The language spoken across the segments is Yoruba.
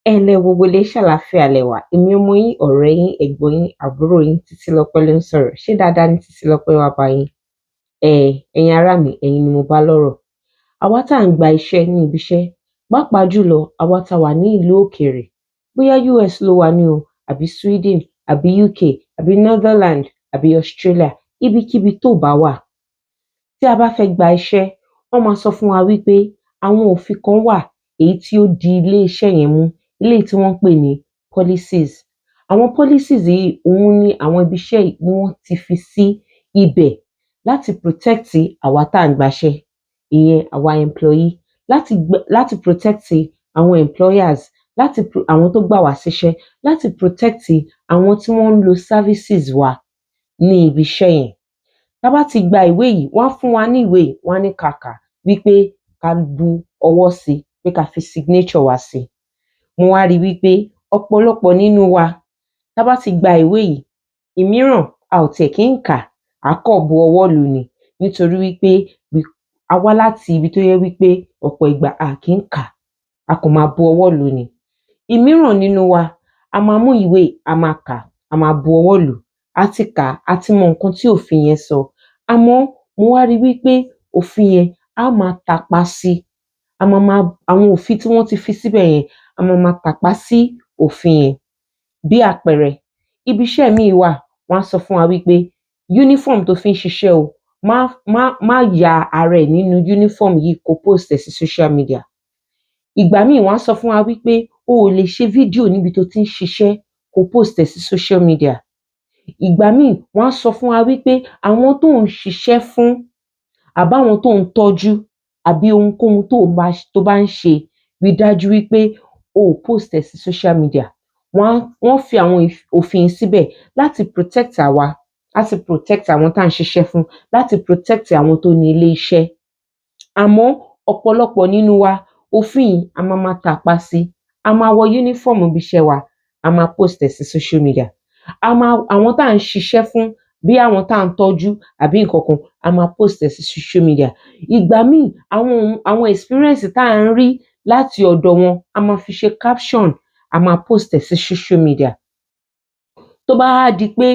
Ẹ ǹlẹ́ gbogbo ilé, ṣàlàáfíà lẹ wà? Èmi ọmọ yín, ọ̀rẹ́ yín, ẹ̀gbọ́n yín, àbúrò yín Títílọpẹ́ ló ń sọ̀rọ̀. Ṣé dáadáa ni Títílọpẹ́ wá bá yín? Ẹ̀yin ará mi, ẹ̀yin ni mo bá lọ́rọ̀. Àwa tá à ń gba iṣẹ́ ní ibi iṣẹ́, pàápàá jùlọ àwa tá wà ní ìlú òkèèrè, bóyá US ló wà ní o, àbí Sweden, àbí UK, àbí Netherlands, àbí Australia, ibikíbi tó bá wà. Tí a bá fẹ́ gba iṣẹ́, wọ́n máa sọ fún wa wípé àwọn òfin kan wà èyí tí ó di ilé iṣẹ́ yẹn mú, eléyìí tí wọ́n ń pè ní policies. Àwọn policies yìí, òun ni àwọn ibi iṣẹ́ yìí ni wọ́n ti fi sí ibẹ̀ láti protect àwa tá à ń gbaṣẹ́, ìyẹn àwa employee, láti protect àwọn employers, àwọn tó gbà wá síṣẹ́, láti protect àwọn tí wọ́n ń lo services wa ní ibi iṣẹ́ yẹn. Tá bá ti gba ìwé yìí, wọ́n á fún wa ní ìwé yìí, wọ́n á ní ká kà wípé ká bu ọwọ́ sí, pé ká fi signature wa sí. Mo wá rí wípé ọ̀pọ̀lọpọ̀ nínú wa, tá bá ti gba ìwé yìí, ìmíràn a ò tiẹ̀ kí ń kà, á kàn bu ọwọ́ lù ní, nítorí wípé a wá láti ibi tó yẹ wípé ọ̀pọ̀ ìgbà a kì í kà, a kàn máa bu ọwọ́ lù ní. Ìmíràn nínú wa, a máa mú ìwé, a máa kà, a máa bu ọwọ́ lù, a ti kà, a ti mọ nǹkan tí òfin yẹn sọ. Àmọ́ mo wá rí wípé òfin yẹn a máa tàpá sí, àwọn òfin tí wọ́n ti fi síbẹ̀ yẹn, a máa tàpá sí òfin yẹn. Bí àpẹẹrẹ, ibi iṣẹ́ mi wà, wọ́n á sọ fún wa wípé uniform tó fi ń ṣiṣẹ́ o, má ya ara ẹ̀ nínú uniform yìí kó post ẹ̀ sí social media. Ìgbà míì wọ́n á sọ fún wa wípé o ò lè ṣe fídíò níbi tó ti ń ṣiṣẹ́ kó post ẹ̀ sí social media. Ìgbà míì wọ́n á sọ fún wa wípé àwọn tó ń ṣiṣẹ́ fún, àbáwọn tó ń tọ́jú, àbí ohunkóhun tó bá ń ṣe, rí dájú wípé o ò post ẹ̀ sí social media. Wọ́n fi àwọn òfin síbẹ̀ láti protect àwa, láti protect àwọn tá à ń ṣiṣẹ́ fún, láti protect àwọn tó ní ilé iṣẹ́. Àmọ́ ọ̀pọ̀lọpọ̀ nínú wa, òfin yìí a máa tàpá sí, a máa wọ uniform ibi iṣẹ́ wa, a máa post ẹ̀ sí social media. Àwọn tá à ń ṣiṣẹ́ fún, bí àwọn tá à ń tọ́jú àbí nǹkan kan, a máa post ẹ̀ sí social media. Ìgbà míì àwọn experience tá à ń rí láti ọ̀dọ̀ wọn, a máa fi ṣe caption, a máa post ẹ̀ sí social media. Tó bá di pé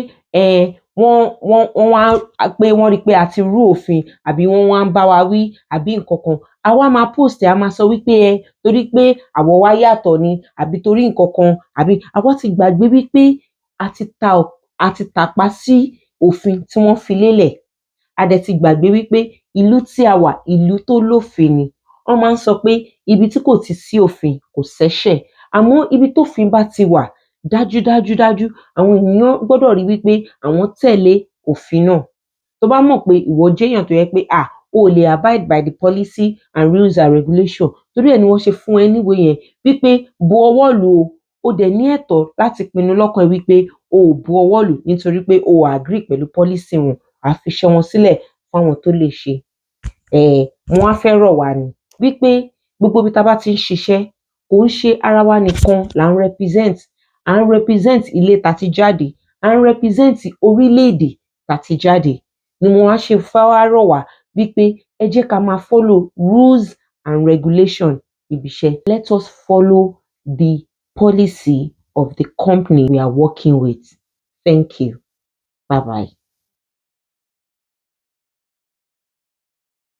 wọ́n rí pé a ti rú òfin, àbí wọ́n wá ń bá wa wí, àbí nǹkan kan, àwa máa post ẹ̀, a máa sọ wípé torí pé àwọ̀ wa yàtọ̀ ni, àbí torí nǹkan kan, àbí àwa ti gbàgbé wípé a ti tàpá sí òfin tí wọ́n fi lélẹ̀. A dẹ̀ ti gbàgbé wípé ìlú tí a wà, ìlú tó lófin ni. Wọ́n máa ń sọ pé ibi tí kò ti sí òfin kò sẹ́ṣẹ̀. Àmọ́ ibi tófin bá ti wà, dájú àwọn ènìyàn gbọ́dọ̀ rí wípé àwọn tẹ̀lé òfin náà. Tó bá mọ̀ pé ìwọ jẹ́ èèyàn tó yẹ pé o lè abide by the policy and rules and regulation, torí ẹ̀ ni wọ́n ṣe fún ẹ níwèé yẹn wípé bu ọwọ́ lù o dẹ̀ ní ẹ̀tọ́ láti pinnu lọ́kàn ẹ wípé o ò bu ọwọ́ lù, nítorí pé o agree pẹ̀lú policy wọn, wàá fi iṣẹ́ wọn sílẹ̀ fún àwọn tó lè ṣe. Mo wá fẹ́ rọ̀ wá ni wípé gbogbo ibi tá bá ti ń ṣiṣẹ́, kò ń ṣe ara wa nìkan là ń represent. À ń represent ilé tá ti jáde, à ń represent orílẹ̀-èdè tá ti jáde. Ni mo wá ṣe fẹ́ wá rọ̀ wá wípé ẹ jẹ́ ká máa follow rules and regulation ibi iṣẹ́. Let us follow the policy of the company we are working with. Thank you. Bye bye.